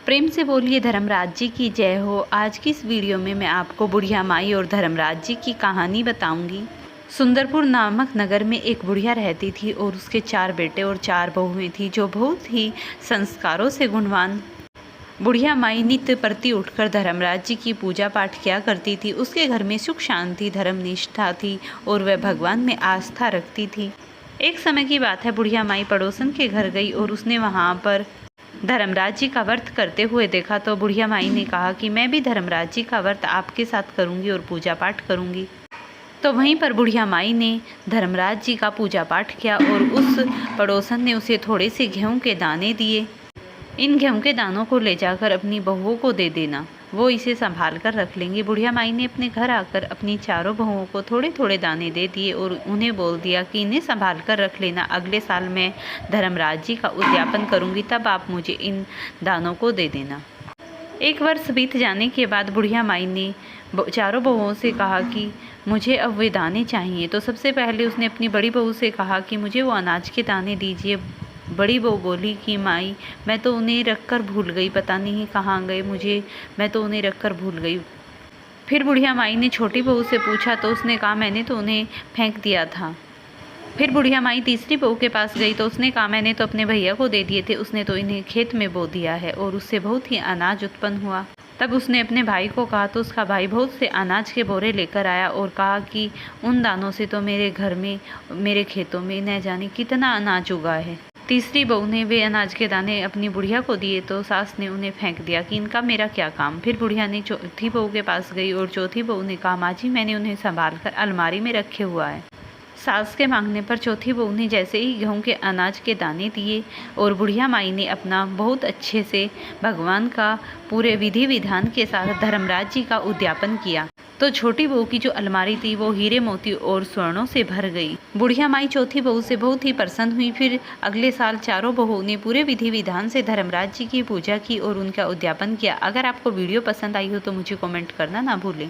प्रेम से बोलिए धर्मराज जी की जय हो। आज की इस वीडियो में मैं आपको बुढ़िया माई और धर्मराज जी की कहानी बताऊंगी। सुंदरपुर नामक नगर में एक बुढ़िया रहती थी और उसके 4 बेटे और 4 बहुएं थी जो बहुत ही संस्कारों से गुणवान। बुढ़िया माई नित्य प्रति उठकर धर्मराज जी की पूजा पाठ किया करती थी। उसके घर में सुख शांति धर्मनिष्ठा थी और वह भगवान में आस्था रखती थी। एक समय की बात है, बुढ़िया माई पड़ोसन के घर गई और उसने वहाँ पर धर्मराज जी का व्रत करते हुए देखा तो बुढ़िया माई ने कहा कि मैं भी धर्मराज जी का व्रत आपके साथ करूंगी और पूजा पाठ करूंगी। तो वहीं पर बुढ़िया माई ने धर्मराज जी का पूजा पाठ किया और उस पड़ोसन ने उसे थोड़े से गेहूं के दाने दिए। इन गेहूं के दानों को ले जाकर अपनी बहुओं को दे देना, वो इसे संभाल कर रख लेंगी। बुढ़िया माई ने अपने घर आकर अपनी चारों बहुओं को थोड़े थोड़े दाने दे दिए और उन्हें बोल दिया कि इन्हें संभाल कर रख लेना, अगले साल मैं धर्मराज जी का उद्यापन करूंगी, तब आप मुझे इन दानों को दे देना। 1 वर्ष बीत जाने के बाद बुढ़िया माई ने चारों बहुओं से कहा कि मुझे अब वे दाने चाहिए। तो सबसे पहले उसने अपनी बड़ी बहू से कहा कि मुझे वो अनाज के दाने दीजिए। बड़ी बहू बोली कि माई मैं तो उन्हें रख कर भूल गई, पता नहीं कहाँ गए, मैं तो उन्हें रख कर भूल गई। फिर बुढ़िया माई ने छोटी बहू से पूछा तो उसने कहा मैंने तो उन्हें फेंक दिया था। फिर बुढ़िया माई तीसरी बहू के पास गई तो उसने कहा मैंने तो अपने भैया को दे दिए थे, उसने तो इन्हें खेत में बो दिया है और उससे बहुत ही अनाज उत्पन्न हुआ। तब उसने अपने भाई को कहा तो उसका भाई बहुत से अनाज के बोरे लेकर आया और कहा कि उन दानों से तो मेरे घर में, मेरे खेतों में न जाने कितना अनाज उगा है। तीसरी बहू ने वे अनाज के दाने अपनी बुढ़िया को दिए तो सास ने उन्हें फेंक दिया कि इनका मेरा क्या काम। फिर बुढ़िया ने चौथी बहू के पास गई और चौथी बहू ने कहा माँ जी मैंने उन्हें संभाल कर अलमारी में रखे हुआ है। सास के मांगने पर चौथी बहू ने जैसे ही गेहूं के अनाज के दाने दिए और बुढ़िया माई ने अपना बहुत अच्छे से भगवान का पूरे विधि विधान के साथ धर्मराज जी का उद्यापन किया तो छोटी बहू की जो अलमारी थी वो हीरे मोती और स्वर्णों से भर गई। बुढ़िया माई चौथी बहू से बहुत ही प्रसन्न हुई। फिर अगले साल चारों बहुओं ने पूरे विधि विधान से धर्मराज जी की पूजा की और उनका उद्यापन किया। अगर आपको वीडियो पसंद आई हो तो मुझे कमेंट करना ना भूलें।